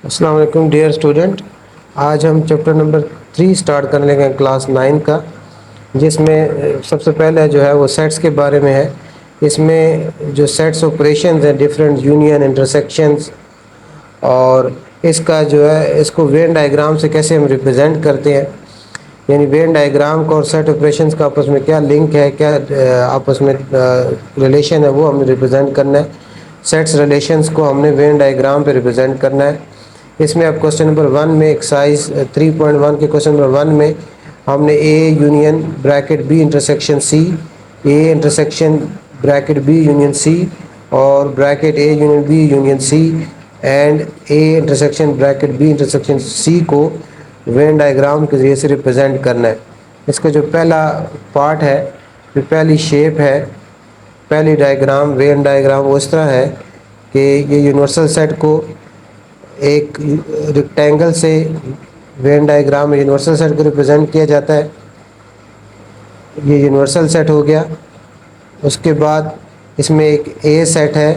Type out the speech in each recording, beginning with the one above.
अस्सलाम वालेकुम dear student. आज हम चैप्टर नंबर 3 स्टार्ट कर लेंगे क्लास 9 का, जिसमें सबसे पहले जो है वो सेट्स के बारे में है। इसमें जो सेट्स ऑपरेशंस हैं, डिफरेंट यूनियन इंटरसेक्शंस, और इसका जो है इसको वेन डायग्राम से कैसे हम रिप्रेजेंट करते हैं, यानी वेन डायग्राम का और सेट ऑपरेशंस का आपस में क्या लिंक है, क्या आपस में रिलेशन है, वो हमें रिप्रेजेंट करना है। सेट्स रिलेशंस को हमने वेन डायग्राम पे रिप्रेजेंट करना है। इसमें अब क्वेश्चन नंबर 1 में एक्सरसाइज 3.1 के क्वेश्चन नंबर 1 में हमने A union bracket B intersection C, A intersection bracket B union C, और bracket A union B union C and A intersection bracket B intersection C को वेन डायग्राम के ज़रिए से represent करना है। इसका जो पहला पार्ट है, जो पहली शेप है, पहली डायग्राम वेन डायग्राम वो इस तरह है कि ये यूनिवर्सल सेट को एक रेक्टेंगल से वेन डायग्राम में यूनिवर्सल सेट को रिप्रेजेंट किया जाता है। ये यूनिवर्सल सेट हो गया। उसके बाद इसमें एक ए सेट है,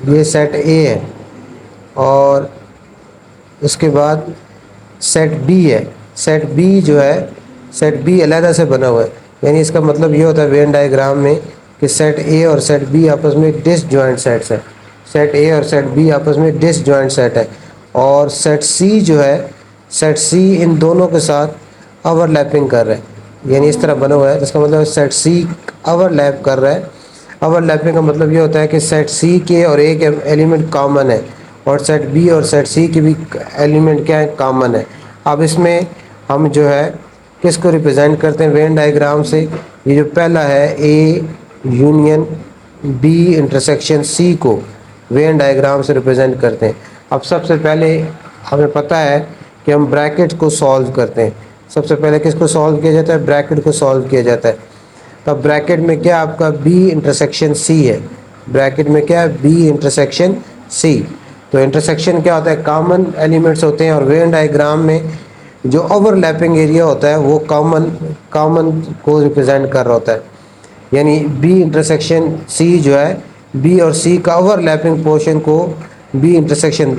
ये सेट ए है, और उसके बाद सेट बी है। सेट बी जो है, सेट बी अलहदा से बना हुआ है, यानी इसका मतलब ये होता है वेन डायग्राम में कि सेट ए और सेट बी आपस में डिसजॉइंट सेट्स है। सेट ए और सेट बी आपस में डिसजॉइंट सेट है। और सेट सी जो है, सेट सी इन दोनों के साथ ओवरलैपिंग कर रहा है, यानी इस तरह बना हुआ है, जिसका मतलब सेट सी ओवरलैप कर रहा है। ओवरलैपिंग का मतलब ये होता है कि सेट सी के और ए के एलिमेंट कॉमन है, और सेट बी और सेट सी के भी एलिमेंट क्या है, कॉमन है। अब इसमें हम जो है किसको रिप्रेजेंट करते हैं वेन डायग्राम से? ये जो पहला है A union B intersection C को वेन डायग्राम से रिप्रेजेंट करते हैं। अब सबसे पहले हमें पता है कि हम ब्रैकेट को सॉल्व करते हैं। सबसे पहले किसको सॉल्व किया जाता है? ब्रैकेट को सॉल्व किया जाता है। तब ब्रैकेट में क्या आपका बी इंटरसेक्शन सी है, ब्रैकेट में क्या है, बी इंटरसेक्शन सी। तो इंटरसेक्शन क्या होता है? कॉमन एलिमेंट्स होते हैं, और वेन डायग्राम में जो ओवरलैपिंग एरिया होता है वो कॉमन कॉमन को रिप्रेजेंट कर रहा होता है। यानी बी इंटरसेक्शन सी जो है, बी और सी का ओवरलैपिंग पोर्शन को बी इंटरसेक्शन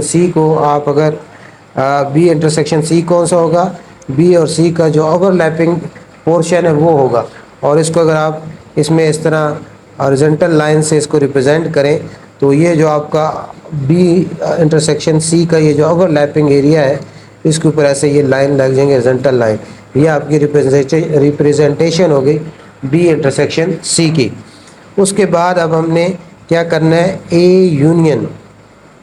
सी को आप अगर बी इंटरसेक्शन सी कौन सा होगा? बी और सी का जो ओवरलैपिंग पोर्शन है वो होगा। और इसको अगर आप इसमें इस तरह हॉरिजॉन्टल लाइन से इसको रिप्रेजेंट करें, तो ये जो आपका बी इंटरसेक्शन सी का ये जो ओवरलैपिंग एरिया है, इसके ऊपर ऐसे ये लाइन लग जाएंगे, हॉरिजॉन्टल लाइन। ये आपकी रिप्रेजेंटेशन हो गई बी इंटरसेक्शन सी की। उसके बाद अब हमने क्या करना है? A union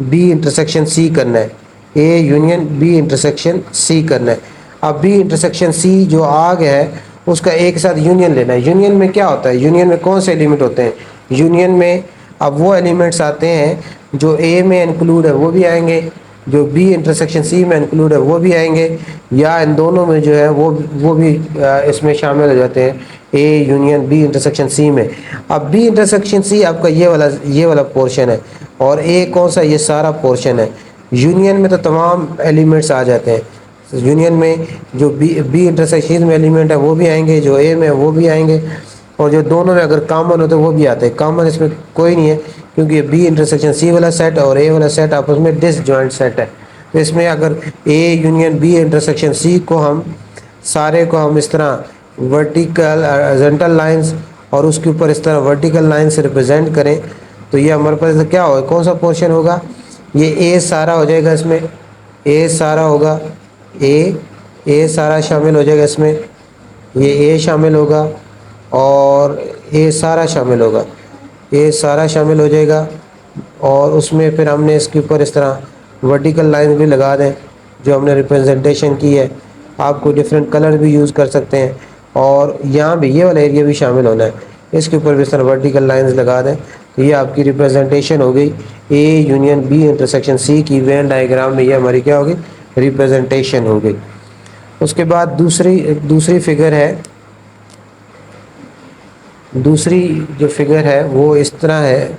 B intersection C करना है। A union B intersection C करना है। अब बी इंटरसेक्शन सी जो आग है उसका एक साथ यूनियन लेना है। यूनियन में क्या होता है? यूनियन में कौन से एलिमेंट होते हैं? यूनियन में अब वो एलिमेंट्स आते हैं जो ए में इंक्लूड है वो भी आएंगे, जो बी इंटरसेक्शन सी में इंक्लूड है वो भी आएंगे, या इन दोनों में जो है वो भी इसमें शामिल हो जाते हैं, A union B intersection C में। अब बी इंटरसेक्शन सी आपका ये वाला पोर्शन है, और ए कौन सा? ये सारा पोर्शन है। यूनियन में तो तमाम एलिमेंट्स आ जाते हैं। यूनियन में जो बी इंटरसेक्शन में एलिमेंट है वो भी आएंगे, जो ए में है वो भी आएंगे, और जो दोनों में अगर कॉमन हो तो वो भी आते हैं। कॉमन इसमें कोई नहीं है, क्योंकि बी इंटरसेक्शन सी वाला सेट और ए वाला सेट आपस में डिसजॉइंट सेट है। तो इसमें अगर A union B intersection C को हम सारे को हम इस तरह वर्टिकल हॉरिजॉन्टल लाइंस और उसके ऊपर इस तरह वर्टिकल लाइन से रिप्रेजेंट करें, तो ये हमारे पास क्या होगा? कौन सा पोर्शन होगा? ये ए सारा हो जाएगा, इसमें ए सारा होगा, ए सारा शामिल हो जाएगा इसमें, ये ए शामिल होगा, और ए सारा शामिल होगा, ए सारा शामिल हो जाएगा। और उसमें फिर हमने इसके ऊपर इस तरह वर्टिकल लाइन भी लगा दें जो हमने रिप्रेजेंटेशन की है। आपको डिफरेंट कलर भी यूज़ कर सकते हैं, और यहाँ भी ये वाला एरिया भी शामिल होना है, इसके ऊपर भी इस तरह वर्टिकल लाइंस लगा दें। तो ये आपकी रिप्रेजेंटेशन हो गई A union B intersection C की वेन डायग्राम में, ये हमारी क्या होगी? रिप्रेजेंटेशन हो गई। उसके बाद दूसरी फिगर है, दूसरी जो फिगर है वो इस तरह है।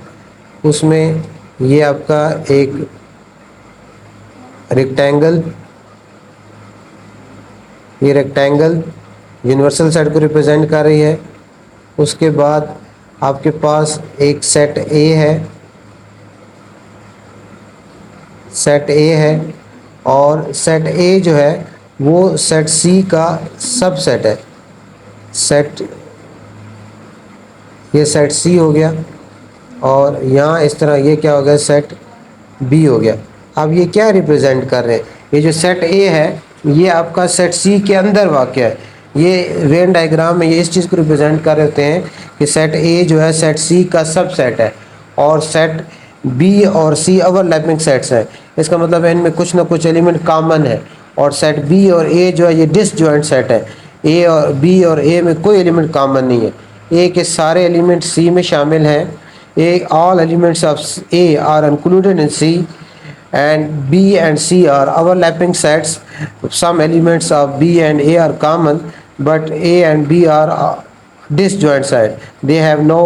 उसमें ये आपका एक रेक्टेंगल, ये रेक्टेंगल यूनिवर्सल सेट को रिप्रेजेंट कर रही है। उसके बाद आपके पास एक सेट ए है, सेट ए है, और सेट ए जो है वो सेट सी का सबसेट है। सेट, ये सेट सी हो गया, और यहाँ इस तरह ये क्या हो गया, सेट बी हो गया। अब ये क्या रिप्रेजेंट कर रहे हैं, ये जो सेट ए है ये आपका सेट सी के अंदर वाक़ है। ये वेन डायग्राम में ये इस चीज़ को रिप्रेजेंट कर रहे होते हैं कि सेट ए जो है सेट सी का सबसेट है, और सेट बी और सी ओवरलैपिंग सेट्स हैं। इसका मतलब है इनमें कुछ ना कुछ एलिमेंट कॉमन है, और सेट बी और ए जो है ये डिसजॉइंट सेट है। ए और बी और ए में कोई एलिमेंट कॉमन नहीं है, ए के सारे एलिमेंट सी में शामिल हैं। all elements of A are included in C, and B and C are overlapping sets. Some elements of B and A are common, but A and B are disjoint sets. They have no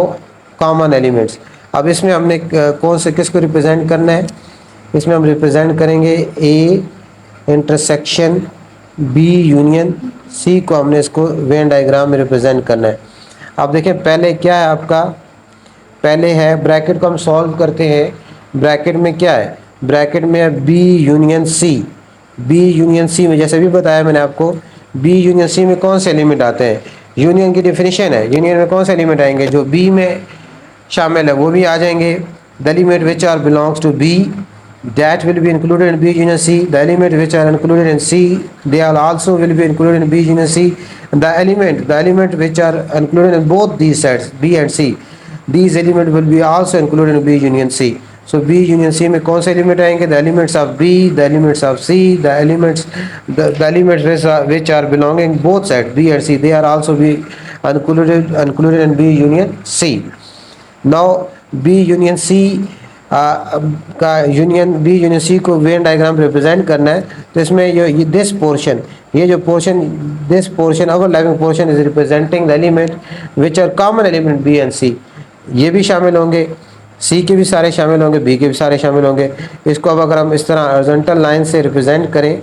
common elements. अब इसमें हमने कौन से किसको represent करना है, इसमें हम रिप्रेजेंट करेंगे A intersection B union C को, हमने इसको वेन डायग्राम में रिप्रेजेंट करना है। अब देखें पहले क्या है आपका, पहले है ब्रैकेट को हम सॉल्व करते हैं। ब्रैकेट में क्या है, ब्रैकेट में है B union C. B union C में जैसे भी बताया मैंने आपको, बी यूनियन सी में कौन से एलिमेंट आते हैं, यूनियन की डेफिनेशन है, यूनियन में कौन से एलिमेंट आएंगे, जो बी में शामिल है वो भी आ जाएंगे। The element which are belongs to B that will be included in B union C. The element which are included in C, they are also will be included in B union C. The element which are included in both these sets B and C, these element will be also included in B union C. So B union C में कौन से element आएंगे, the elements of B, the elements of C, the elements which are belonging both sets B and C, they are also be included in B union C. Now B union C का union B union C को Venn diagram represent करना है, तो इसमें ये this portion, ये जो portion, this portion overlapping portion is representing the element which are common element B and C. ये भी शामिल होंगे, सी के भी सारे शामिल होंगे, बी के भी सारे शामिल होंगे। इसको अब अगर हम इस तरह हॉरिजॉन्टल लाइन से रिप्रेजेंट करें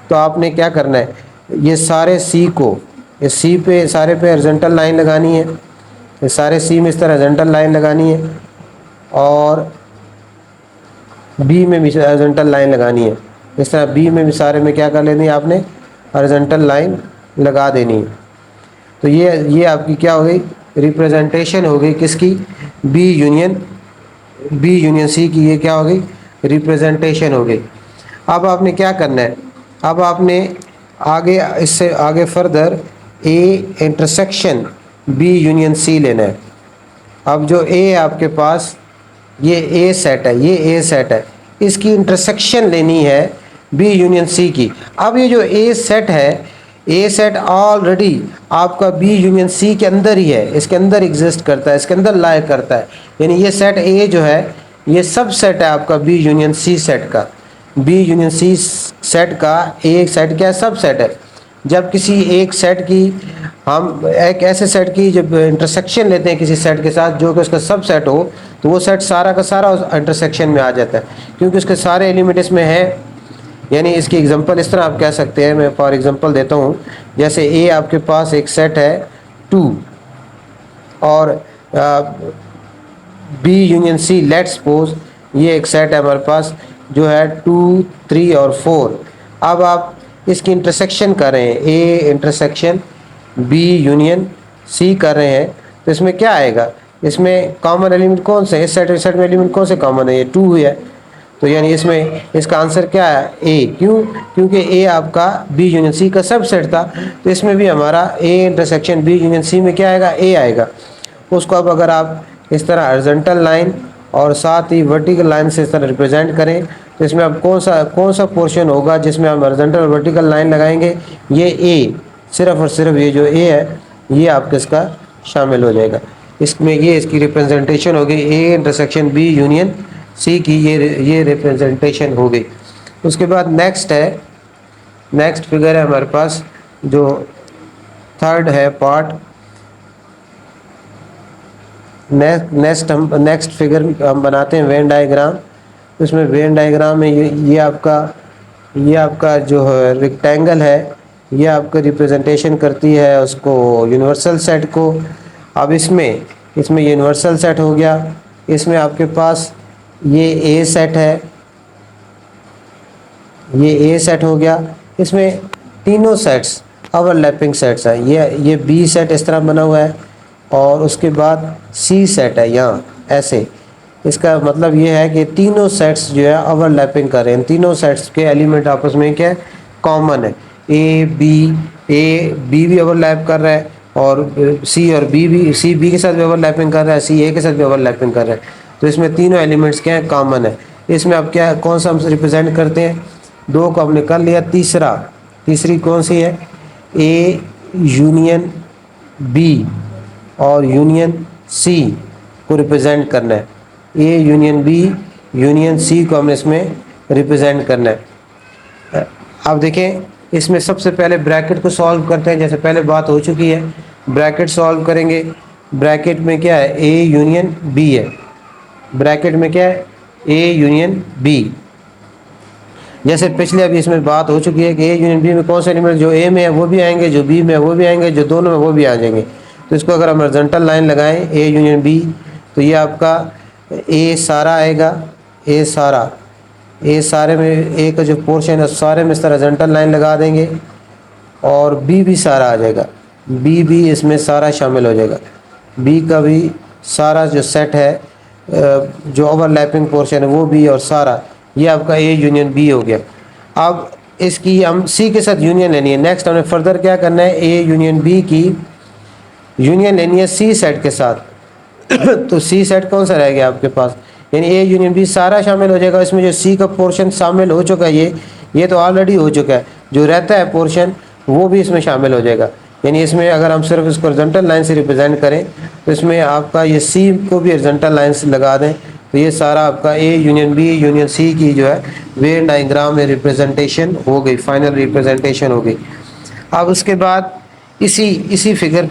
तो आपने क्या करना है, ये सारे सी को, इस सी पे सारे पे हॉरिजॉन्टल लाइन लगानी है, ये सारे सी में इस तरह हॉरिजॉन्टल लाइन लगानी है, और बी में भी हॉरिजॉन्टल लाइन लगानी है। इस तरह बी में भी सारे में क्या कर लेनी है आपने, हॉरिजॉन्टल लाइन लगा देनी है। तो ये आपकी क्या हो गई, रिप्रेजेंटेशन हो गई किसकी, बी यूनियन सी की, ये क्या हो गई, रिप्रेजेंटेशन हो गई। अब आपने क्या करना है, अब आपने आगे इससे आगे further A intersection B union C लेना है। अब जो ए है आपके पास, ये ए सेट है, ये ए सेट है, इसकी इंटरसेक्शन लेनी है बी यूनियन सी की। अब ये जो ए सेट है, ए सेट ऑलरेडी आपका बी यूनियन सी के अंदर ही है, इसके अंदर एग्जिस्ट करता है, इसके अंदर लाई करता है। यानी ये सेट ए जो है ये सब सेट है आपका बी यूनियन सी सेट का, बी यूनियन सी सेट का ए सेट क्या सब सेट है। जब किसी एक सेट की, हम एक ऐसे सेट की जब इंटरसेक्शन लेते हैं किसी सेट के साथ जो कि उसका सब सेट हो, तो वो सेट सारा का सारा उस इंटरसेक्शन में आ जाता है, क्योंकि उसके सारे एलिमेंट इसमें हैं। यानी इसकी एग्जांपल इस तरह आप कह सकते हैं, मैं फॉर एग्जांपल देता हूँ, जैसे ए आपके पास एक सेट है 2, और B union C, let's suppose ये एक सेट है हमारे पास जो है 2, 3 और 4। अब आप इसकी इंटरसेक्शन कर रहे हैं, A intersection B union C कर रहे हैं, तो इसमें क्या आएगा, इसमें कॉमन एलिमेंट कौन से, इस सेट में एलिमेंट कौन से कॉमन है, ये 2 है। तो यानी इसमें इसका आंसर क्या है, ए। क्यों, क्योंकि ए आपका बी यूनियन सी का सब सेट था, तो इसमें भी हमारा A intersection B union C में क्या आएगा, ए आएगा। उसको अब अगर आप इस तरह हॉरिजॉन्टल लाइन और साथ ही वर्टिकल लाइन से इस तरह रिप्रेजेंट करें, तो इसमें अब कौन सा पोर्शन होगा जिसमें हम हॉरिजॉन्टल और वर्टिकल लाइन लगाएंगे, ये ए, सिर्फ और सिर्फ ये जो ए है ये आपके इसका शामिल हो जाएगा। इसमें ये इसकी रिप्रेजेंटेशन हो गई A intersection B union C की, ये रिप्रेजेंटेशन हो गई। उसके बाद नेक्स्ट फिगर है हमारे पास, जो थर्ड है पार्ट, नेक्स्ट फिगर हम बनाते हैं वेन डायग्राम। उसमें वेन डायग्राम में ये आपका जो है रेक्टेंगल है, ये आपका रिप्रेजेंटेशन करती है उसको यूनिवर्सल सेट को। अब इसमें इसमें यूनिवर्सल सेट हो गया, इसमें आपके पास ये ए सेट है, ये ए सेट हो गया, इसमें तीनों सेट्स ओवरलैपिंग सेट्स हैं। ये बी सेट इस तरह बना हुआ है और उसके बाद सी सेट है यहाँ ऐसे। इसका मतलब ये है कि तीनों सेट्स जो है ओवरलैपिंग कर रहे हैं, तीनों सेट्स के एलिमेंट आपस में क्या है, कॉमन है। ए बी भी ओवरलैप कर रहा है और सी और सी बी के साथ भी ओवरलैपिंग कर रहा है, सी ए के साथ भी ओवरलैपिंग कर रहा है। तो इसमें तीनों एलिमेंट्स क्या है, कॉमन है। इसमें अब क्या कौन सा हम रिप्रेजेंट करते हैं, दो को हमने कर लिया, तीसरी कौन सी है, ए यूनियन बी और यूनियन सी को रिप्रेजेंट करना है। A union B union C को हमने इसमें रिप्रेजेंट करना है। अब देखें, इसमें सबसे पहले ब्रैकेट को सॉल्व करते हैं, जैसे पहले बात हो चुकी है। ब्रैकेट सॉल्व करेंगे, ब्रैकेट में क्या है, ए यूनियन बी है, ब्रैकेट में क्या है, ए यूनियन बी। जैसे पिछले अभी इसमें बात हो चुकी है कि ए यूनियन बी में कौन से एलिमेंट जो ए में है वो भी आएंगे, जो बी में है वो भी आएंगे, जो दोनों में वो भी आ जाएंगे। तो इसको अगर हम हॉरिजॉन्टल लाइन लगाएं ए यूनियन बी, तो ये आपका ए सारा आएगा, ए सारे में ए का जो पोर्शन है सारे में इस तरह हॉरिजॉन्टल लाइन लगा देंगे और बी भी सारा आ जाएगा, बी भी इसमें सारा शामिल हो जाएगा। बी का भी सारा जो सेट है, जो ओवरलैपिंग पोर्शन है वो भी और सारा, ये आपका ए यूनियन बी हो गया। अब इसकी हम सी के साथ यूनियन लेनी है। नेक्स्ट हमें फर्दर क्या करना है, ए यूनियन बी की यूनियन लेनी है सी सेट के साथ। तो सी सेट कौन सा रह गया आपके पास, यानी ए यूनियन बी सारा शामिल हो जाएगा। इसमें जो सी का पोर्शन शामिल हो चुका है, ये तो ऑलरेडी हो चुका है, जो रहता है पोर्शन वो भी इसमें शामिल हो जाएगा। यानी इसमें अगर हम सिर्फ इसको हॉरिजॉन्टल लाइन से रिप्रेजेंट करें तो इसमें आपका ये सी को भी हॉरिजॉन्टल लाइन से लगा दें, तो ये सारा आपका A union B union C की जो है वेन डायग्राम में रिप्रेजेंटेशन हो गई, फाइनल रिप्रेजेंटेशन हो गई। अब उसके बाद इसी फिगर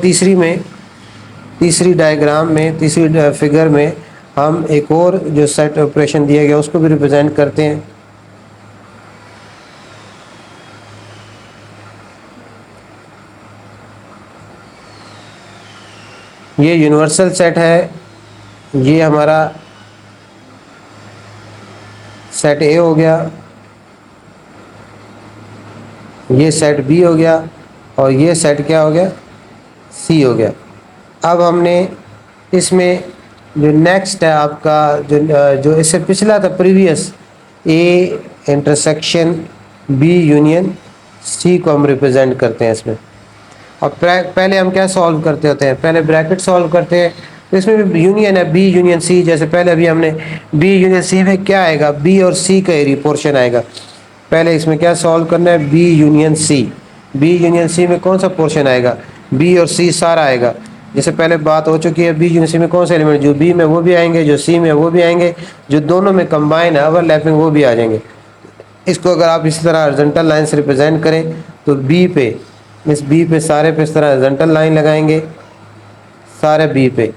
तीसरी डायग्राम में, तीसरी फिगर में हम एक और जो सेट ऑपरेशन दिया गया उसको भी रिप्रेजेंट करते हैं। ये यूनिवर्सल सेट है, ये हमारा सेट ए हो गया, ये सेट बी हो गया और ये सेट क्या हो गया, सी हो गया। अब हमने इसमें जो नेक्स्ट है आपका जो इससे पिछला था previous, A intersection B union C को हम रिप्रेजेंट करते हैं इसमें। और पहले हम क्या सॉल्व करते होते हैं, पहले ब्रैकेट सॉल्व करते हैं। तो इसमें भी यूनियन है बी यूनियन सी, जैसे पहले अभी हमने बी यूनियन सी में क्या आएगा, बी और सी का एरिया पोर्शन आएगा। पहले इसमें क्या सॉल्व करना है, B union C, B union C में कौन सा पोर्शन आएगा, बी और सी सारा आएगा। जैसे पहले बात हो चुकी है, बी यूनियन सी में कौन से एलिमेंट जो बी में वो भी आएंगे, जो सी में वो भी आएंगे, जो दोनों में कंबाइन है ओवरलैपिंग वो भी आ जाएंगे। इसको अगर आप इस तरह हॉरिजॉन्टल लाइन से रिप्रेजेंट करें तो बी पे, इस बी पे सारे पे इस तरह हॉरिजॉन्टल लाइन लगाएंगे, सारे बी पे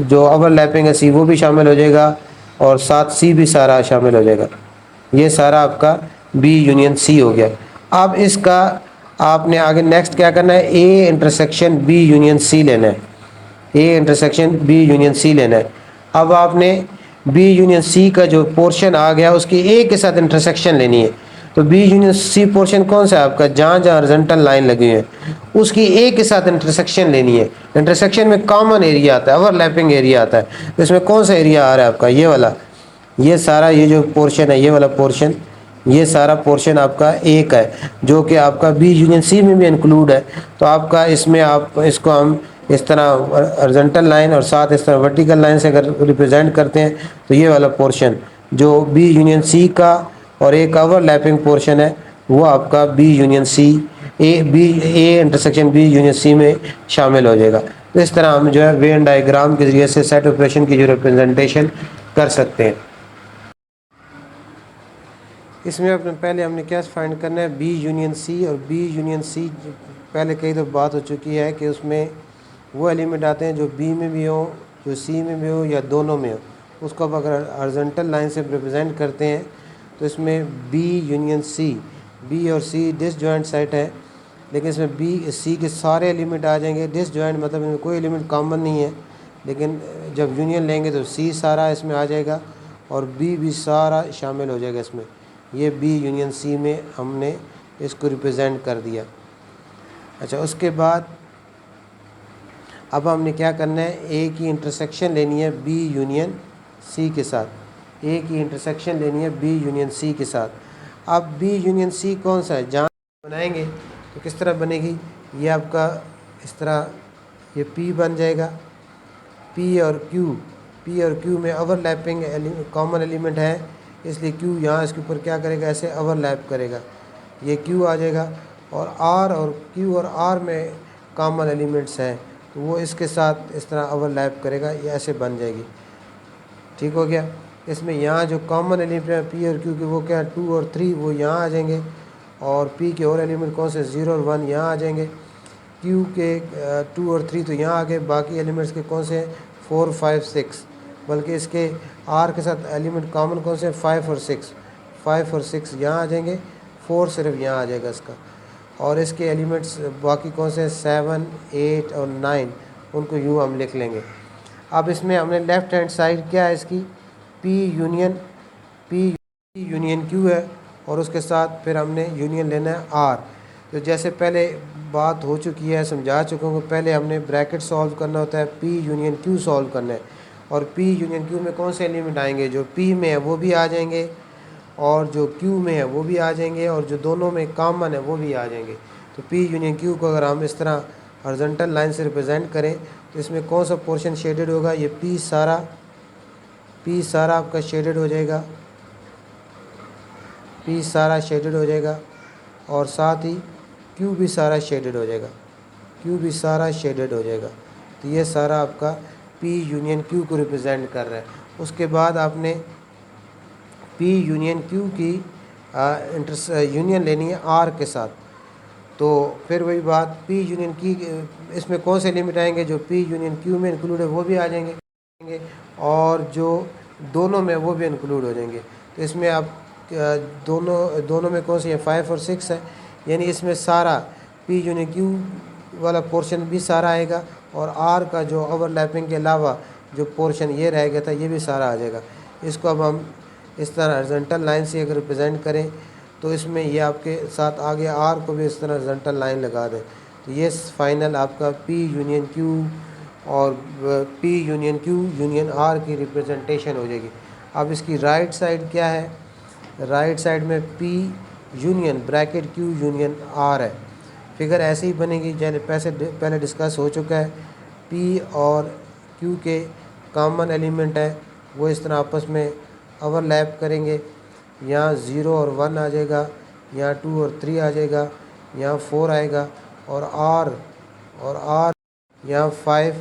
जो ओवरलैपिंग है सी वो भी शामिल हो जाएगा और साथ सी भी सारा शामिल हो जाएगा। ये सारा आपका बी यूनियन सी हो गया। अब इसका आपने आगे नेक्स्ट क्या करना है, A intersection B union C लेना है, A intersection B union C लेना है। अब आपने बी यूनियन सी का जो पोर्शन आ गया उसकी ए के साथ इंटरसेक्शन लेनी है। तो बी यूनियन सी पोर्शन कौन सा है आपका, जहाँ जहाँ हॉरिजॉन्टल लाइन लगी है उसकी ए के साथ इंटरसेक्शन लेनी है। इंटरसेक्शन में कॉमन एरिया आता है, ओवरलैपिंग एरिया आता है। तो इसमें कौन सा एरिया आ रहा है आपका, ये वाला, ये सारा ये जो पोर्शन है, ये वाला पोर्शन, ये सारा पोर्शन आपका ए का है, जो कि आपका बी यूनियन सी में भी इंक्लूड है। तो आपका इसमें आप इसको हम इस तरह हॉरिजॉन्टल लाइन और साथ इस तरह वर्टिकल लाइन से अगर रिप्रेजेंट करते हैं तो ये वाला पोर्शन जो बी यूनियन सी का और एक ओवरलैपिंग पोर्शन है वो आपका B union C A intersection B union C में शामिल हो जाएगा। तो इस तरह हम जो है वेन डायग्राम के ज़रिए से सेट ऑपरेशन की जो रिप्रेजेंटेशन कर सकते हैं। इसमें अपने पहले हमने क्या फाइंड करना है, बी यूनियन सी, और बी यूनियन सी पहले कई तो बात हो चुकी है कि उसमें वो एलिमेंट आते हैं जो बी में भी हो, जो सी में भी हो या दोनों में हो। उसको अब अगर हॉरिजॉन्टल लाइन से रिप्रेजेंट करते हैं तो इसमें बी यूनियन सी, बी और सी डिसजॉइंट सेट है, लेकिन इसमें बी सी के सारे एलिमेंट आ जाएंगे। डिसजॉइंट मतलब इनमें कोई एलिमेंट कॉमन नहीं है, लेकिन जब यूनियन लेंगे तो सी सारा इसमें आ जाएगा और बी भी सारा शामिल हो जाएगा इसमें। ये बी यूनियन सी में हमने इसको रिप्रेजेंट कर दिया। अच्छा, उसके बाद अब हमने क्या करना है, ए की इंटरसेक्शन लेनी है बी यूनियन सी के साथ। ए की इंटरसेक्शन लेनी है बी यूनियन सी के साथ। अब बी यूनियन सी कौन सा है, जहाँ बनाएंगे तो किस तरह बनेगी, ये आपका इस तरह ये पी बन जाएगा। पी और क्यू में ओवरलैपिंग कॉमन एलिमेंट है, इसलिए क्यू यहाँ इसके ऊपर क्या करेगा, ऐसे ओवरलैप करेगा, ये क्यू आ जाएगा। और क्यू और आर में कॉमन एलिमेंट्स हैं, तो वो इसके साथ इस तरह ओवरलैप करेगा, ये ऐसे बन जाएगी। ठीक हो गया। इसमें यहाँ जो कॉमन एलिमेंट है पी और क्यू के, वो क्या है 2 और 3, वो यहाँ आ जाएंगे। और पी के और एलिमेंट कौन से 0 और 1 यहाँ आ जाएंगे। क्यू के 2 और 3 तो यहाँ आ गए। बाकी एलिमेंट्स के कौन से हैं 4, 5, 6, बल्कि इसके आर के साथ एलिमेंट कॉमन कौन से हैं 5 और 6। 5 और 6 यहाँ आ जाएंगे, 4 सिर्फ यहाँ आ जाएगा इसका। और इसके एलिमेंट्स बाकी कौन से हैं 7, 8 और 9, उनको यूँ हम लिख लेंगे। अब इसमें हमने लेफ़्ट हैंड साइड क्या है इसकी, पी यूनियन क्यू है, और उसके साथ फिर हमने यूनियन लेना है आर। तो जैसे पहले बात हो चुकी है, समझा चुका हूँ, पहले हमने ब्रैकेट सॉल्व करना होता है, पी यूनियन क्यू सॉल्व करना है। और पी यूनियन क्यू में कौन से एलिमेंट आएंगे, जो पी में है वो भी आ जाएंगे, और जो क्यू में है वो भी आ जाएंगे, और जो दोनों में कॉमन है वो भी आ जाएंगे। तो पी यूनियन क्यू को अगर हम इस तरह हॉरिजॉन्टल लाइन से रिप्रेजेंट करें तो इसमें कौन सा पोर्शन शेडेड होगा, ये पी सारा आपका शेडेड हो जाएगा, पी सारा शेडेड हो जाएगा। और साथ ही क्यू भी सारा शेडेड हो जाएगा, क्यू भी सारा शेडेड हो जाएगा। तो ये सारा आपका पी यूनियन क्यू को रिप्रेजेंट कर रहा है। उसके बाद आपने पी यूनियन क्यू की यूनियन लेनी है आर के साथ। तो फिर वही बात, पी यूनियन की इसमें कौन से लिमिट आएंगे, जो पी यूनियन क्यू में इंक्लूड है वो भी आ जाएंगे, और जो दोनों में वो भी इंक्लूड हो जाएंगे। तो इसमें आप दोनों में कौन से है 5 और 6 है, यानी इसमें सारा पी यूनियन क्यू वाला पोर्शन भी सारा आएगा, और आर का जो ओवरलैपिंग के अलावा जो पोर्शन ये रह गया था ये भी सारा आ जाएगा। इसको अब हम इस तरह हॉरिजॉन्टल लाइन से अगर रिप्रेजेंट करें तो इसमें ये आपके साथ आगे आर को भी इस तरह हॉरिजॉन्टल लाइन लगा दें, तो ये फाइनल आपका पी यूनियन क्यू और P union Q union R की रिप्रेजेंटेशन हो जाएगी। अब इसकी राइट साइड क्या है, राइट साइड में P union bracket Q union R है। फिगर ऐसे ही बनेगी जैसे पहले डिस्कस हो चुका है। पी और क्यू के कॉमन एलिमेंट है वो इस तरह आपस में ओवरलैप करेंगे, यहाँ 0 और 1 आ जाएगा, यहाँ 2 और 3 आ जाएगा, यहाँ 4 आएगा, और आर यहाँ 5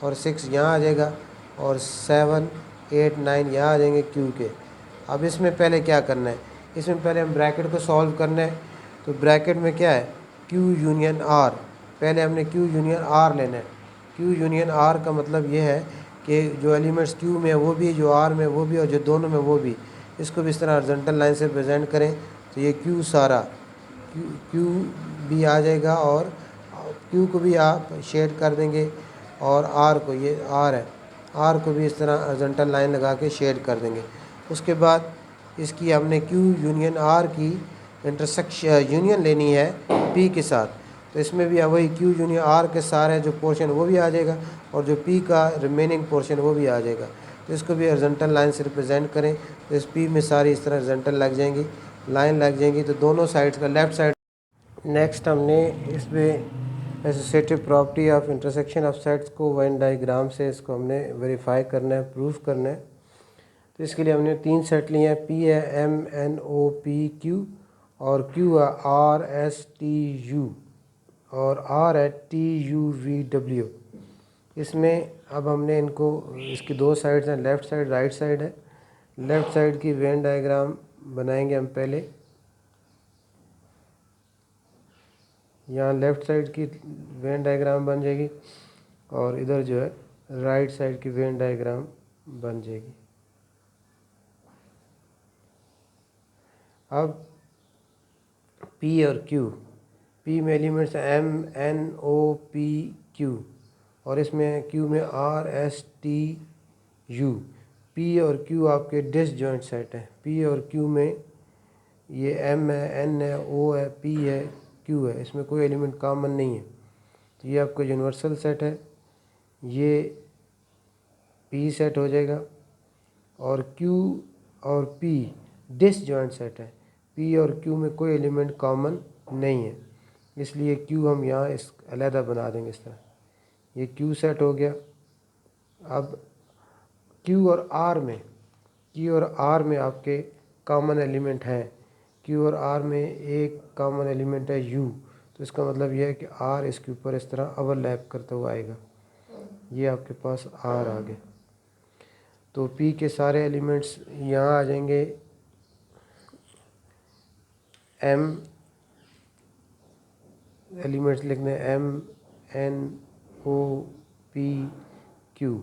और 6 यहाँ आ जाएगा, और 7, 8, 9 यहाँ आ जाएंगे क्यू के। अब इसमें पहले क्या करना है, इसमें पहले हम ब्रैकेट को सॉल्व करना है। तो ब्रैकेट में क्या है क्यू यूनियन आर, पहले हमने क्यू यूनियन आर लेना है। क्यू यूनियन आर का मतलब ये है कि जो एलिमेंट्स क्यू में वो भी, जो आर में वो भी, और जो दोनों में वो भी, इसको भी इस तरह हॉरिजॉन्टल लाइन से प्रेजेंट करें तो ये क्यू सारा क्यू भी आ जाएगा, और क्यू को भी आप शेड कर देंगे, और आर को, ये आर है, आर को भी इस तरह हॉरिजॉन्टल लाइन लगा के शेड कर देंगे। उसके बाद इसकी हमने क्यू यूनियन आर की इंटरसेक्शन यूनियन लेनी है पी के साथ। तो इसमें भी वही क्यू यूनियन आर के सारे जो पोर्शन वो भी आ जाएगा, और जो पी का रिमेनिंग पोर्शन वो भी आ जाएगा। तो इसको भी हॉरिजॉन्टल लाइन से रिप्रेजेंट करें तो इस पी में सारी इस तरह हॉरिजॉन्टल लग जाएंगी, लाइन लग जाएंगी, तो दोनों साइड्स का लेफ़्ट साइड। नेक्स्ट हमने इसमें associative property of intersection of sets को वेन डायग्राम से इसको हमने वेरीफाई करना है, प्रूफ करना है। तो इसके लिए हमने 3 सेट लिए हैं, पी है MNOP Q, और Q है RSTU, और R है TUVW। इसमें अब हमने इनको, इसकी 2 साइड्स हैं, लेफ़्ट साइड राइट साइड है। लेफ़्ट साइड की वेन डायग्राम बनाएंगे हम पहले। यहाँ लेफ़्ट साइड की वेन डायग्राम बन जाएगी, और इधर जो है राइट साइड की वेन डायग्राम बन जाएगी। अब P और Q, P में एलिमेंट्स MNOPQ, और इसमें क्यू में R S T U, P और क्यू आपके डिसजॉइंट सेट हैं। पी और क्यू में ये एम है, एन है, ओ है, पी है, क्यू है, इसमें कोई एलिमेंट कॉमन नहीं है, तो ये आपका यूनिवर्सल सेट है। ये पी सेट हो जाएगा और क्यू और पी डिसजॉइंट सेट है। पी और क्यू में कोई एलिमेंट कॉमन नहीं है, इसलिए क्यू हम यहाँ इस अलहदा बना देंगे इस तरह। ये क्यू सेट हो गया। अब क्यू और आर में आपके कॉमन एलिमेंट है। क्यू और आर में एक कॉमन एलिमेंट है यू, तो इसका मतलब यह है कि आर इसके ऊपर इस तरह ओवरलैप करता हुआ आएगा। ये आपके पास आर आ गया। तो पी के सारे एलिमेंट्स यहाँ आ जाएंगे। एम एलिमेंट्स लिखने M N O P Q,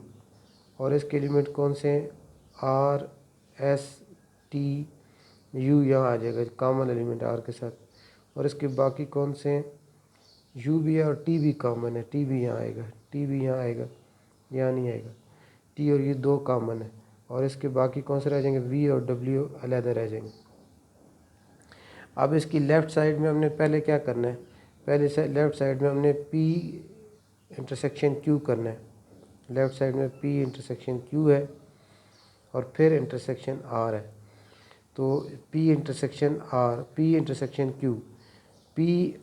और इसके एलिमेंट कौन से हैं? आर एस टी यू यहाँ आ जाएगा कॉमन एलिमेंट आर के साथ। और इसके बाकी कौन से हैं? यू भी है और टी भी कॉमन है, टी भी यहाँ आएगा, टी भी यहाँ आएगा, यहाँ नहीं आएगा। टी और ये दो कॉमन है। और इसके बाकी कौन से रह जाएंगे? वी और डब्ल्यू अलहदा रह जाएंगे। अब इसकी लेफ़्ट साइड में हमने पहले क्या करना है? पहले लेफ़्ट साइड में हमने पी इंटरसेक्शन क्यू करना है। लेफ़्ट साइड में पी इंटरसेक्शन क्यू है और फिर इंटरसेक्शन आर है। तो P intersection R, P intersection Q, P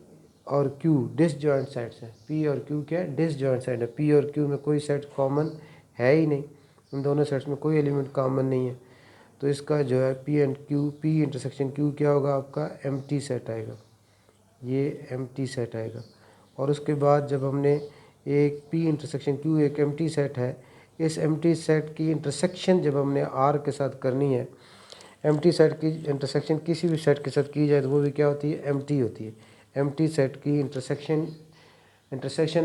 और क्यू डिसजॉइंट सेट्स हैं। पी और क्यू क्या है? डिसजॉइंट सेट है। पी और क्यू में कोई सेट कॉमन है ही नहीं, इन दोनों सेट्स में कोई एलिमेंट कॉमन नहीं है। तो इसका जो है P and Q, P intersection Q क्या होगा? आपका एम्प्टी सेट आएगा, ये एम्प्टी सेट आएगा। और उसके बाद जब हमने एक पी इंटरसेक्शन क्यू एक एम्प्टी सेट है, इस एम्प्टी सेट की इंटरसेक्शन जब हमने आर के साथ करनी है, एम्प्टी सेट की इंटरसेक्शन किसी भी सेट के साथ की जाए तो वो भी क्या होती है? एम्प्टी होती है। एम्प्टी सेट की intersection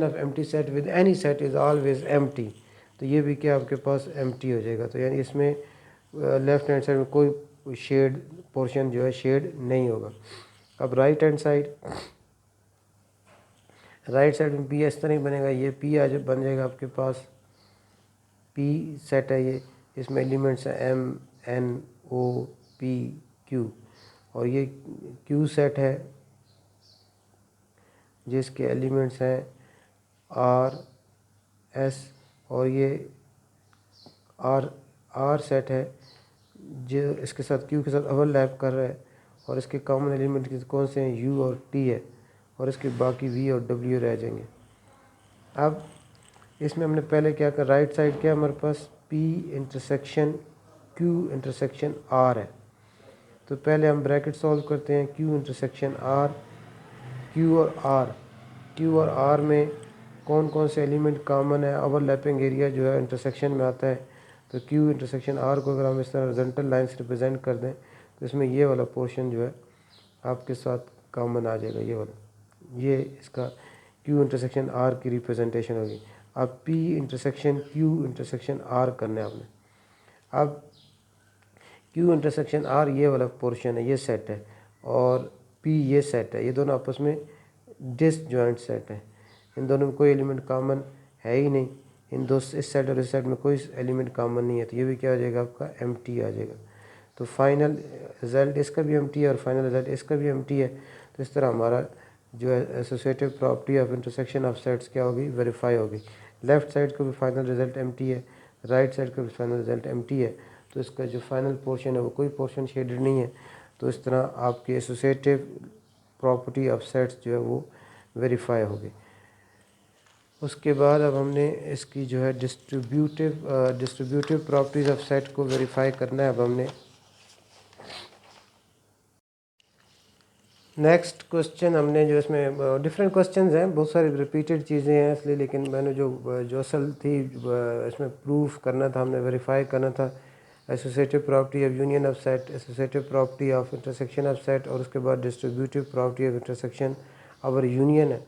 of empty set with any set is always empty. तो ये भी क्या आपके पास एम्प्टी हो जाएगा। तो यानी इसमें लेफ्ट हैंड साइड में कोई शेड पोर्शन जो है शेड नहीं होगा। अब right hand side, right side में पी इस तरह ही बनेगा। ये पी आज बन जाएगा आपके पास, पी सेट है ये, इसमें एलिमेंट्स हैं M N O P Q, और ये क्यू सेट है जिसके एलिमेंट्स हैं आर एस, और ये आर सेट है जो इसके साथ क्यू के साथ ओवरलैप कर रहा है, और इसके कॉमन एलिमेंट कौन से हैं? यू और टी है, और इसके बाकी वी और डब्ल्यू रह जाएंगे। अब इसमें हमने पहले क्या कर, राइट साइड क्या हमारे पास? P intersection Q intersection R है। तो पहले हम ब्रैकेट सॉल्व करते हैं। क्यू इंटरसेक्शन आर, क्यू और आर में कौन कौन से एलिमेंट कॉमन है? ओवरलैपिंग एरिया जो है इंटरसेक्शन में आता है। तो क्यू इंटरसेक्शन आर को अगर हम इस तरह हॉरिजॉन्टल लाइन से रिप्रेजेंट कर दें तो इसमें ये वाला पोर्शन जो है आपके साथ कॉमन आ जाएगा, ये वाला, ये इसका क्यू इंटरसेक्शन आर की रिप्रेजेंटेशन होगी। अब P intersection Q intersection R करना है आपने। अब क्यू इंटरसेक्शन आर ये वाला पोर्शन है, ये सेट है, और पी ये सेट है, ये दोनों आपस में डिसजॉइंट सेट है। इन दोनों में कोई एलिमेंट कॉमन है ही नहीं, इन दो इस सेट और इस सेट में कोई एलिमेंट कॉमन नहीं है, तो ये भी क्या हो जाएगा? आपका एम्प्टी आ जाएगा। तो फाइनल रिजल्ट इसका भी एम्प्टी है और फाइनल रिजल्ट इसका भी एम्प्टी है। तो इस तरह हमारा जो है associative property of intersection of sets क्या होगी? वेरीफाई होगी। लेफ़्ट साइड का भी फाइनल रिजल्ट एम्प्टी है, राइट साइड का भी फाइनल रिजल्ट एम्प्टी है। तो इसका जो फाइनल पोर्शन है वो कोई पोर्शन शेडेड नहीं है। तो इस तरह आपके एसोसिएटिव प्रॉपर्टी ऑफ सेट्स जो है वो वेरीफाई होगी। उसके बाद अब हमने इसकी जो है डिस्ट्रीब्यूटिव प्रॉपर्टीज़ ऑफ सेट को वेरीफाई करना है। अब हमने नेक्स्ट क्वेश्चन, हमने जो इसमें डिफरेंट क्वेश्चंस हैं, बहुत सारी रिपीटेड चीज़ें हैं इसलिए, लेकिन मैंने जो असल थी इसमें प्रूफ करना था, हमने वेरीफाई करना था associative property of union of set, associative property of intersection of set, और उसके बाद distributive property of intersection our union है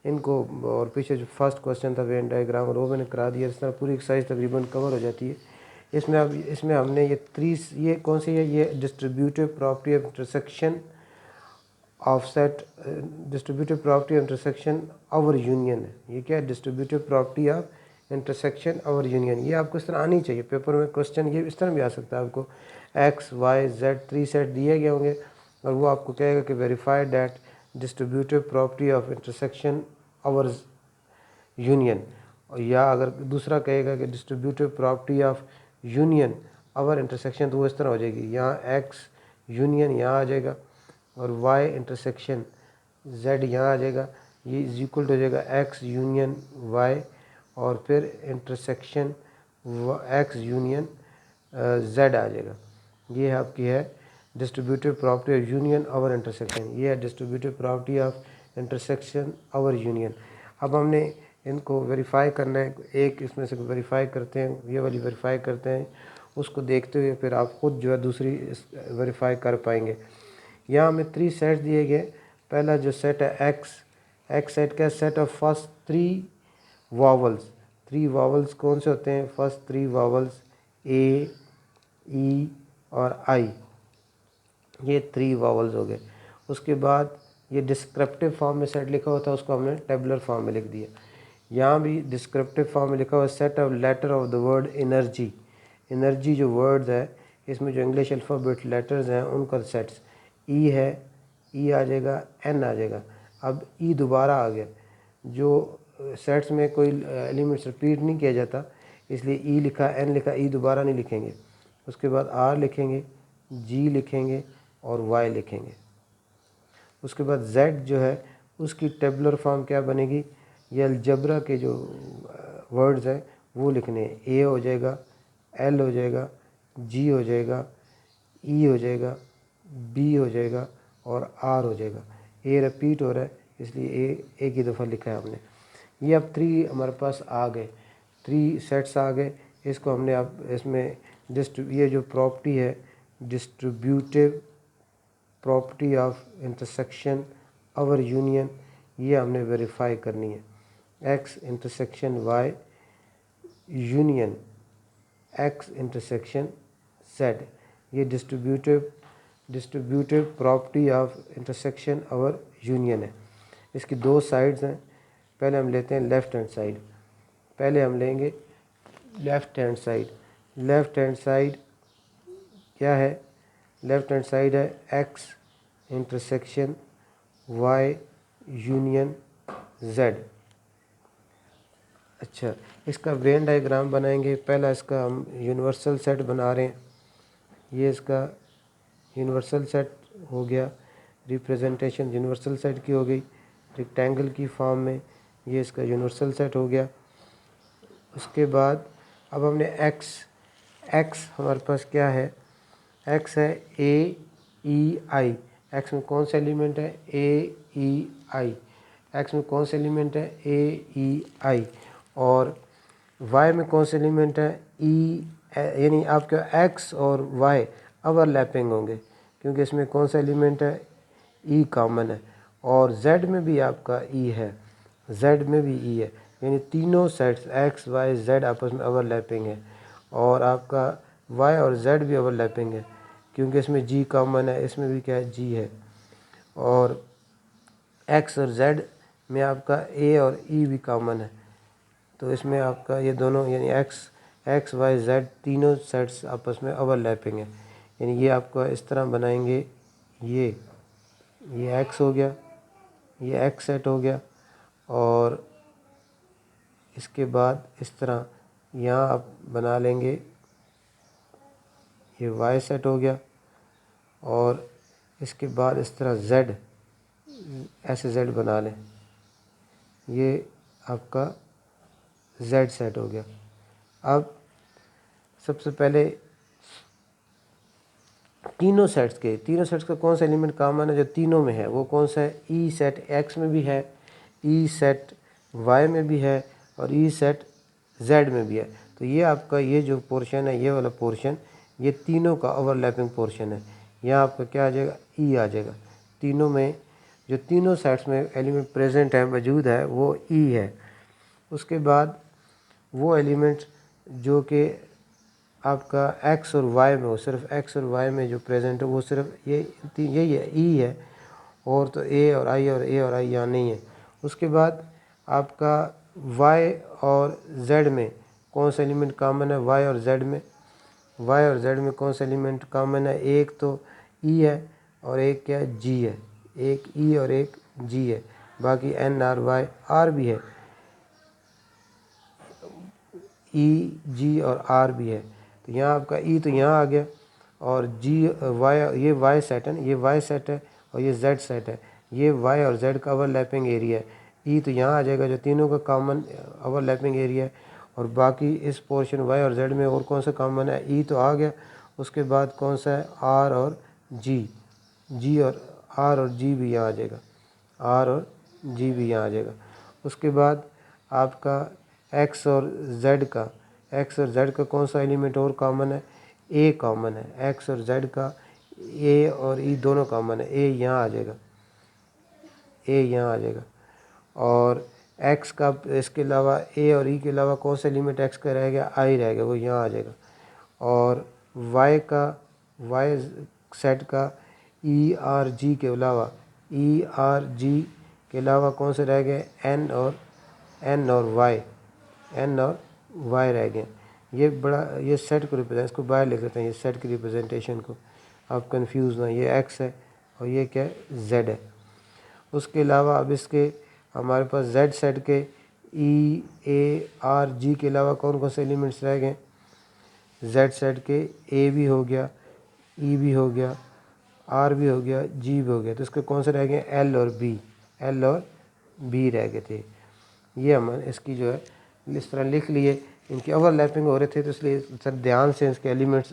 इनको। और पीछे जो फर्स्ट क्वेश्चन था वेन डायग्राम, और वो मैंने करा दिया। इस तरह पूरी एक्सरसाइज तकरीबन कवर हो जाती है। इसमें अब हमने ये कौन सी है? ये distributive property of intersection offset distributive property intersection over union है। ये क्या है? Distributive property of intersection over union. ये आपको इस तरह आनी चाहिए पेपर में, क्वेश्चन ये इस तरह भी आ सकता है। आपको एक्स वाई जेड 3 सेट दिए गए होंगे और वो आपको कहेगा कि verify that distributive property of intersection over union, या अगर दूसरा कहेगा कि distributive property of union over intersection, तो वो इस तरह हो जाएगी। यहाँ एक्स यूनियन यहाँ आ जाएगा और वाई इंटरसेक्शन जेड यहाँ आ जाएगा। ये इज इक्वल टू हो जाएगा एक्स यूनियन वाई और फिर इंटरसेक्शन एक्स यूनियन जेड आ जाएगा। ये आपकी है distributive property of union over intersection. ये है distributive property of intersection over union. अब हमने इनको वेरीफाई करना है, एक इसमें से वेरीफाई करते हैं, ये वाली वेरीफाई करते हैं, उसको देखते हुए फिर आप खुद जो है दूसरी वेरीफाई कर पाएंगे। यहाँ हमें 3 सेट दिए गए। पहला जो सेट है एक्स सेट का set of first 3 vowels. 3 vowels कौन से होते हैं? फर्स्ट 3 वावल्स ए ई और आई, ये 3 वावल्स हो गए। उसके बाद ये डिस्क्रिप्टिव फॉर्म में सेट लिखा हुआ था, उसको हमने टेबुलर फॉर्म में लिख दिया। यहाँ भी डिस्क्रिप्टिव फॉर्म में लिखा हुआ set of letter of the word energy. Energy जो वर्ड्स है, इसमें जो इंग्लिश अल्फ़ाबेट लेटर्स हैं उनका सेट्स ई है, ई आ जाएगा, एन आ जाएगा। अब ई दोबारा आ गया, जो सेट्स में कोई एलिमेंट्स रिपीट नहीं किया जाता, इसलिए ई लिखा, एन लिखा, ई दोबारा नहीं लिखेंगे। उसके बाद आर लिखेंगे, जी लिखेंगे और वाई लिखेंगे। उसके बाद जेड जो है उसकी टेबुलर फॉर्म क्या बनेगी? ये अलजबरा के जो वर्ड्स हैं वो लिखने हैं। ए हो जाएगा, एल हो जाएगा, जी हो जाएगा, ई हो जाएगा, बी हो जाएगा और आर हो जाएगा। ए रिपीट हो रहा है इसलिए ए एक ही दफ़ा लिखा है हमने। ये अब 3 हमारे पास आ गए, 3 सेट्स आ गए। इसको हमने अब इसमें ये जो प्रॉपर्टी है distributive property of intersection over union, ये हमने वेरीफाई करनी है। X intersection Y union X intersection Z, ये distributive property of intersection over union है। इसकी 2 साइड्स हैं। पहले हम लेते हैं लेफ़्ट हैंड साइड। पहले हम लेंगे left hand side. Left hand side क्या है? लेफ़्ट हैंड साइड है X intersection Y union Z. अच्छा, इसका वेन डायग्राम बनाएंगे। पहला इसका हम यूनिवर्सल सेट बना रहे हैं। ये इसका यूनिवर्सल सेट हो गया, रिप्रेजेंटेशन यूनिवर्सल सेट की हो गई रेक्टेंगल की फॉर्म में। ये इसका यूनिवर्सल सेट हो गया। उसके बाद अब हमने एक्स हमारे पास क्या है? एक्स है ए ई आई। एक्स में कौन सा एलिमेंट है? ए ई आई। एक्स में कौन सा एलिमेंट है? ए ई आई। और वाई में कौन सा एलिमेंट है? ई, यानी आपका एक्स और वाई ओवरलैपिंग होंगे क्योंकि इसमें कौन सा एलिमेंट है? ई कॉमन है। और जेड में भी आपका ई है, जेड में भी ई है, यानी तीनों सेट्स एक्स वाई जेड आपस में ओवरलैपिंग है। और आपका वाई और जेड भी ओवरलैपिंग है क्योंकि इसमें जी कॉमन है, इसमें भी क्या है? जी है। और एक्स और जेड में आपका ए और ई भी कॉमन है, तो इसमें आपका ये दोनों यानी एक्स वाई जेड तीनों सेट्स आपस में ओवरलैपिंग है। यानी ये आपका इस तरह बनाएंगे, ये एक्स हो गया, ये एक्स सेट हो गया और इसके बाद इस तरह यहाँ आप बना लेंगे, ये वाई सेट हो गया और इसके बाद इस तरह जेड, ऐसे जेड बना लें, ये आपका जेड सेट हो गया। अब सबसे पहले तीनों सेट्स का कौन सा एलिमेंट कॉमन है जो तीनों में है? वो कौन सा है? ई सेट एक्स में भी है, ई सेट वाई में भी है और ई सेट जेड में भी है। तो ये आपका ये जो पोर्शन है, ये वाला पोर्शन, ये तीनों का ओवरलैपिंग पोर्शन है। यहाँ आपका क्या आ जाएगा? ई आ जाएगा। तीनों में जो तीनों सेट्स में एलिमेंट प्रेजेंट है, मौजूद है, वो ई है। उसके बाद वो एलिमेंट जो कि आपका एक्स और वाई में हो, सिर्फ एक्स और वाई में जो प्रेजेंट है वो सिर्फ यही है, ई है। और तो ए और आई यहाँ नहीं है। उसके बाद आपका वाई और जेड में कौन सा एलिमेंट कॉमन है? वाई और जेड में कौन सा एलिमेंट कॉमन है? एक तो ई है और एक क्या है? जी है। एक ई और एक जी है। बाकी एन आर वाई आर भी है, ई जी और आर भी है। तो यहाँ आपका ई तो यहाँ आ गया और जी वाई, ये वाई सेट है ना, ये वाई सेट है और ये जेड सेट है। ये वाई और जेड का ओवरलैपिंग एरिया है। ई तो यहाँ आ जाएगा जो तीनों का कॉमन ओवरलैपिंग एरिया है। और बाकी इस पोर्शन वाई और जेड में और कौन सा कॉमन है? ई तो आ गया। उसके बाद कौन सा है? आर और जी और आर और जी भी यहाँ आ जाएगा, आर और जी भी यहाँ आ जाएगा। उसके बाद आपका एक्स और जेड का कौन सा एलिमेंट और कॉमन है? ए कॉमन है। एक्स और जेड का ए और ई दोनों कॉमन है। ए यहाँ आ जाएगा, ए यहाँ आ जाएगा। और एक्स का इसके अलावा ए और ई के अलावा कौन सा एलिमेंट एक्स का रह गया? आई रह गया, वो यहाँ आ जाएगा। और वाई सेट का ई आर जी के अलावा कौन से रह गए? एन और वाई रह गए। ये सेट को रिप्रेजेंट, इसको बाहर लिख देते हैं, ये सेट की रिप्रेजेंटेशन को, आप कंफ्यूज ना। ये एक्स है और ये क्या है? जेड है। उसके अलावा अब इसके हमारे पास जेड सेट के ई ए आर जी के अलावा कौन कौन से एलिमेंट्स रह गए? जेड सेट के ए भी हो गया, ई भी हो गया, आर भी हो गया, जी भी हो गया। तो इसके कौन से रह गए? एल और बी रह गए थे। ये हम इसकी जो है इस तरह लिख लिए। इनकी ओवरलैपिंग हो रहे थे तो इसलिए सर ध्यान से इसके एलिमेंट्स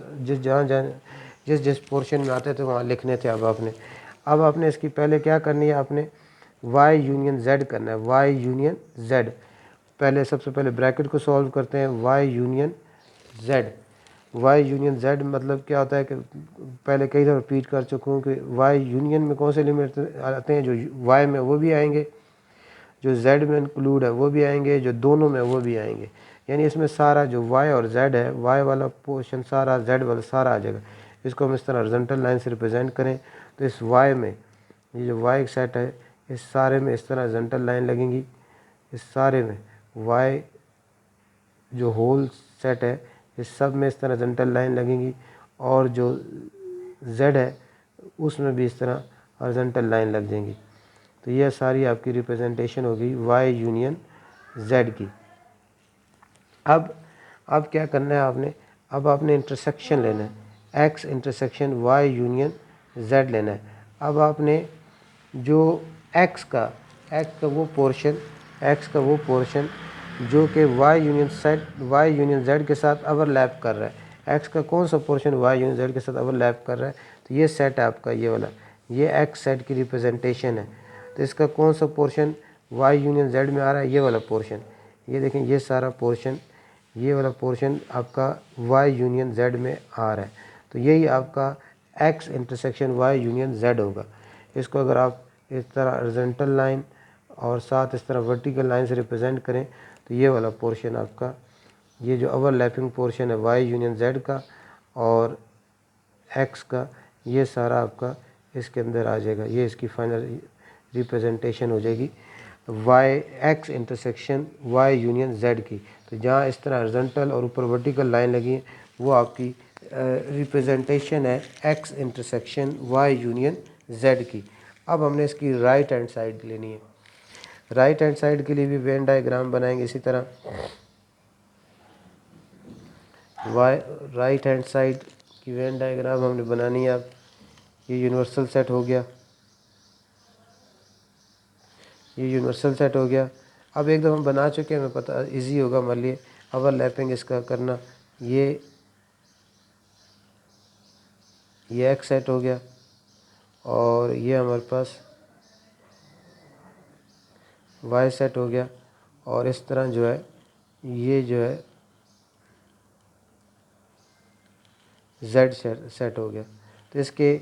जिस पोर्शन में आते थे वहाँ लिखने थे। अब आपने इसकी पहले क्या करनी है? आपने वाई यूनियन जेड करना है। वाई यूनियन जेड, सबसे पहले ब्रैकेट को सॉल्व करते हैं। वाई यूनियन जेड मतलब क्या होता है कि पहले कई दफ़ा रिपीट कर चुका हूँ कि वाई यूनियन में कौन से एलिमेंट आते हैं? जो वाई में वो भी आएंगे, जो जेड में इंक्लूड है वो भी आएंगे, जो दोनों में वो भी आएंगे। यानी इसमें सारा जो वाई और जेड है, वाई वाला पोर्शन सारा, जेड वाला सारा आ जाएगा। इसको हम इस तरह हॉरिजॉन्टल लाइन से रिप्रेजेंट करें तो इस वाई में, ये जो वाई सेट है, इस सारे में इस तरह हॉरिजॉन्टल लाइन लगेंगी। इस सारे में वाई जो होल सेट है, इस सब में इस तरह हॉरिजॉन्टल लाइन लगेंगी। और जो जेड है उसमें भी इस तरह हॉरिजॉन्टल लाइन लग जाएंगी। तो यह सारी आपकी रिप्रेजेंटेशन होगी वाई यूनियन जेड की। अब क्या करना है आपने? अब आपने इंटरसेक्शन लेना है, X intersection Y union Z लेना है। अब आपने जो एक्स का वो पोर्शन जो कि वाई यूनियन जेड के साथ ओवरलैप कर रहा है। एक्स का कौन सा पोर्शन वाई यूनियन जेड के साथ ओवरलैप कर रहा है? तो ये सेट है आपका, ये वाला, ये एक्स सेट की रिप्रेजेंटेशन है। तो इसका कौन सा पोर्शन वाई यूनियन जेड में आ रहा है? ये वाला पोर्शन। ये देखें, ये सारा पोर्शन, ये वाला पोर्शन आपका वाई यूनियन जेड में आ रहा है। तो यही आपका X intersection Y union Z होगा। इसको अगर आप इस तरह हॉरिजॉन्टल लाइन और साथ इस तरह वर्टिकल लाइन से रिप्रेजेंट करें तो ये वाला पोर्शन आपका, ये जो ओवरलैपिंग पोर्शन है वाई यूनियन जेड का और एक्स का, ये सारा आपका इसके अंदर आ जाएगा। ये इसकी फाइनल रिप्रेजेंटेशन हो जाएगी Y X intersection Y union Z की। तो जहाँ इस तरह हॉरिजॉन्टल और ऊपर वर्टिकल लाइन लगी है वो आपकी रिप्रेजेंटेशन है X intersection Y union Z की। अब हमने इसकी राइट हैंड साइड लेनी है। राइट हैंड साइड के लिए भी वेन डायग्राम बनाएंगे इसी तरह। राइट हैंड साइड की वेन डायग्राम हमने बनानी है। अब ये यूनिवर्सल सेट हो गया, ये यूनिवर्सल सेट हो गया। अब एक दफ़ा हम बना चुके हैं, हमें पता इजी होगा हमारे लिए ओवरलैपिंग इसका करना। ये एक्स सेट हो गया और ये हमारे पास वाई सेट हो गया और इस तरह जो है ये जो है जेड सेट हो गया। तो इसके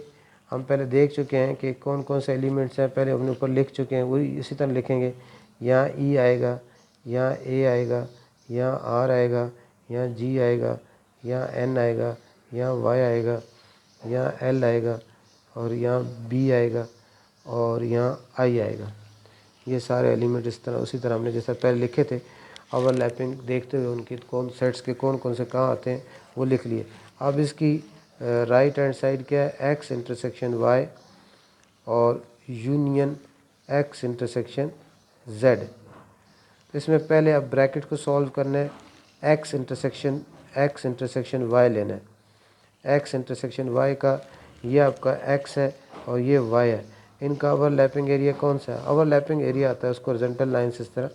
हम पहले देख चुके हैं कि कौन कौन से एलिमेंट्स हैं, पहले अपने ऊपर लिख चुके हैं, वही इसी तरह लिखेंगे। यहाँ ई आएगा, यहाँ ए आएगा, यहाँ आर आएगा, यहाँ जी आएगा, यहाँ एन आएगा, यहाँ वाई आएगा, यहाँ एल आएगा और यहाँ बी आएगा और यहाँ आई आएगा। ये सारे एलिमेंट इस तरह उसी तरह हमने जैसा पहले लिखे थे, ओवरलैपिंग देखते हुए उनकी कौन सेट्स के कौन कौन से कहाँ आते हैं वो लिख लिए। अब इसकी राइट हैंड साइड क्या है, एक्स इंटरसेक्शन वाई और यूनियन एक्स इंटरसेक्शन जेड। तो इसमें पहले आप ब्रैकेट को सॉल्व करना है, एक्स इंटरसेक्शन वाई लेना है। एक्स इंटरसेक्शन वाई का ये आपका एक्स है और ये वाई है, इनका ओवरलैपिंग एरिया कौन सा है, ओवरलैपिंग एरिया आता है उसको हॉरिजॉन्टल लाइन से इस तरह,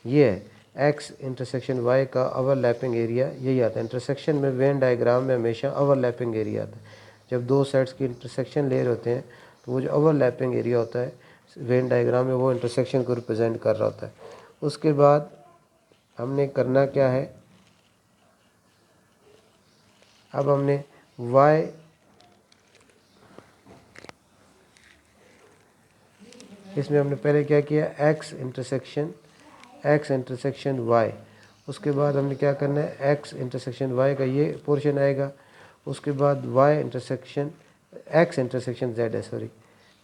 ये है एक्स इंटरसेक्शन वाई का ओवरलैपिंग एरिया यही आता है। इंटरसेक्शन में वेन डायग्राम में हमेशा ओवरलैपिंग एरिया आता है। जब दो सेट्स की इंटरसेक्शन ले रहे होते हैं तो वो जो ओवरलैपिंग एरिया होता है वेन डायग्राम में वो इंटरसेक्शन को रिप्रेजेंट कर रहा होता है। उसके बाद हमने करना क्या है, अब हमने y इसमें हमने पहले क्या किया, x इंटरसेक्शन y। उसके बाद हमने क्या करना है, x इंटरसेक्शन y का ये पोर्शन आएगा। उसके बाद x इंटरसेक्शन z है, सॉरी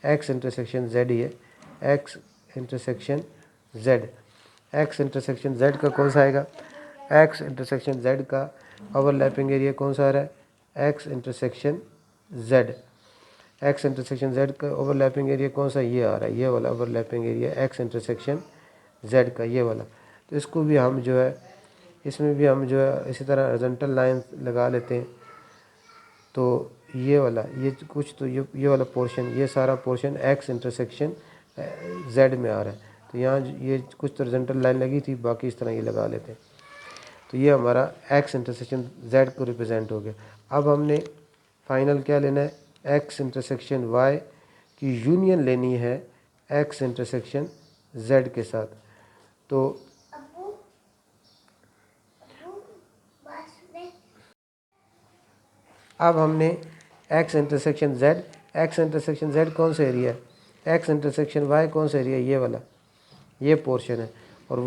x इंटरसेक्शन z ही है, x इंटरसेक्शन z का कौन सा आएगा, x इंटरसेक्शन z का ओवरलैपिंग एरिया कौन सा आ रहा है, x इंटरसेक्शन z का ओवरलैपिंग एरिया कौन सा, ये आ रहा है, ये वाला overlapping area x intersection z का ये वाला। तो इसको भी हम जो है, इसमें भी हम जो है इसी तरह हॉरिजॉन्टल लाइन लगा लेते हैं। तो ये वाला ये कुछ तो ये वाला पोर्शन, ये सारा पोर्शन x इंटरसेक्शन z में आ रहा है। तो यहाँ ये कुछ तो हॉरिजॉन्टल लाइन लगी थी, बाकी इस तरह ये लगा लेते हैं। तो ये हमारा x इंटरसेक्शन z को रिप्रेजेंट हो गया। अब हमने फाइनल क्या लेना है, x इंटरसेक्शन y की यूनियन लेनी है x इंटरसेक्शन z के साथ। तो अब हमने x इंटरसेक्शन z कौन सा एरिया है, x इंटरसेक्शन y कौन सा एरिया है, ये वाला, ये पोर्शन है। और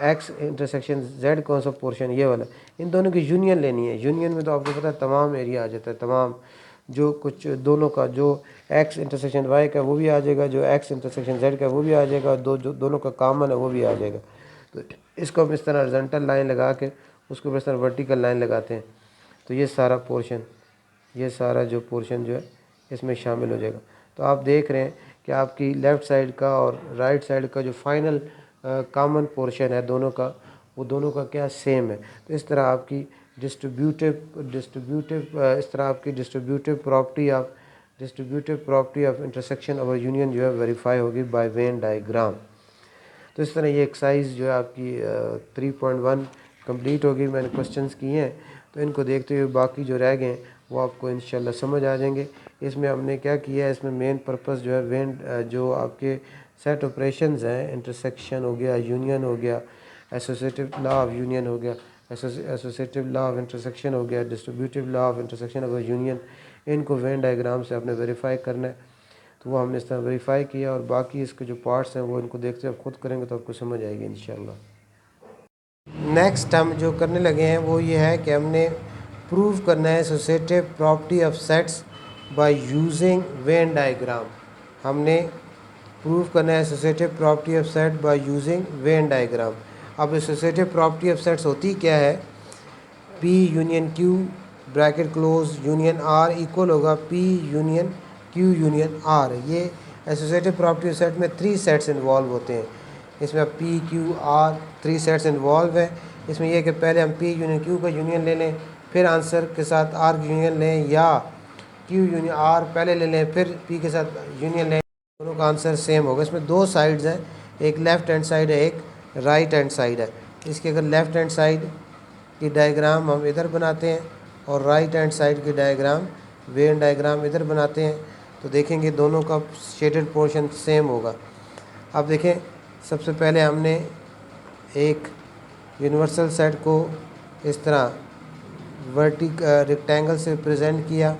x इंटरसेक्शन z कौन सा पोर्शन, ये वाला। इन दोनों की यूनियन लेनी है। यूनियन में तो आपको पता है तमाम एरिया आ जाता है, तमाम जो कुछ दोनों का, जो x इंटरसेक्शन y का वो भी आ जाएगा, जो x इंटरसेक्शन z का वो भी आ जाएगा, जो दोनों का कॉमन है वो भी आ जाएगा। तो इसको हम इस तरह हॉरिजॉन्टल लाइन लगा के उसको इस तरह वर्टिकल लाइन लगाते हैं। तो ये सारा पोर्शन, ये सारा जो पोर्शन जो है इसमें शामिल हो जाएगा। तो आप देख रहे हैं कि आपकी लेफ़्ट साइड का और राइट साइड का जो फाइनल कॉमन पोर्शन है दोनों का, वो दोनों का क्या सेम है। तो इस तरह आपकी इस तरह आपकी डिस्ट्रीब्यूटिव प्रॉपर्टी ऑफ इंटरसेक्शन और यूनियन जो है वेरीफाई होगी बाय वेन डायग्राम। तो इस तरह ये एक्सरसाइज जो है आपकी 3.1 कंप्लीट होगी। मैंने क्वेश्चंस किए हैं, तो इनको देखते हुए बाकी जो रह गए वो आपको इंशाल्लाह समझ आ जाएंगे। इसमें हमने क्या किया है, इसमें मेन पर्पस जो है वेन जो आपके सेट ऑपरेशंस हैं, इंटरसेक्शन हो गया, यूनियन हो गया, एसोसिएटिव लॉ ऑफ यूनियन हो गया, एसोसिएटिव लॉ ऑफ इंटरसेक्शन हो गया, डिस्ट्रीब्यूटिव लॉ ऑफ इंटरसेक्शन और यूनियन, इनको वेन डायग्राम से आपने वेरीफाई करना है। तो वो हमने इस तरह वेरीफाई किया, और बाकी इसके जो पार्ट्स हैं वो इनको देखते आप खुद करेंगे तो आपको समझ आएगी इंशाल्लाह। नेक्स्ट हम जो करने लगे हैं वो ये है कि हमने प्रूव करना है associative property of sets by using Venn diagram. हमने प्रूव करना है associative property of set by using Venn diagram. अब एसोसिएटिव प्रॉपर्टी ऑफ सेट्स होती क्या है, P union Q bracket close union R equal होगा P union Q union R। ये associative property of set में 3 सेट्स इन्वॉल्व होते हैं। इसमें P Q R 3 sets involve है। इसमें यह कि पहले हम P यूनियन Q का यूनियन ले लें, फिर आंसर के साथ R की यूनियन लें, या Q यूनियन R पहले ले लें फिर P के साथ यूनियन लें, दोनों का आंसर सेम होगा। इसमें 2 साइड्स हैं, एक लेफ़्ट हैंड साइड है, एक राइट हैंड साइड है। इसकी अगर लेफ़्ट हैंड साइड की डायग्राम हम इधर बनाते हैं और राइट हैंड साइड की डायग्राम वेन डायग्राम इधर बनाते हैं, तो देखेंगे दोनों का शेडेड पोर्शन सेम होगा। अब देखें, सबसे पहले हमने एक यूनिवर्सल सेट को इस तरह रेक्टेंगल से प्रेजेंट किया,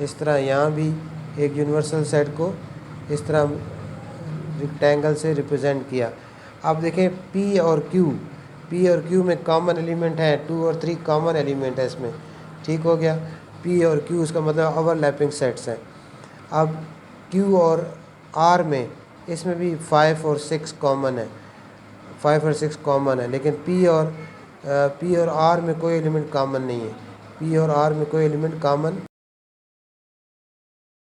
इस तरह यहाँ भी एक यूनिवर्सल सेट को इस तरह रेक्टेंगल से रिप्रेजेंट किया। अब देखें P और Q में कॉमन एलिमेंट है, 2 और 3 कॉमन एलिमेंट है इसमें, ठीक हो गया। P और Q उसका मतलब ओवरलैपिंग सेट्स हैं। अब Q और आर में इसमें भी 5 और 6 कॉमन है, 5 और 6 कॉमन है, लेकिन पी और आर में कोई एलिमेंट कॉमन नहीं है, पी और आर में कोई एलिमेंट कॉमन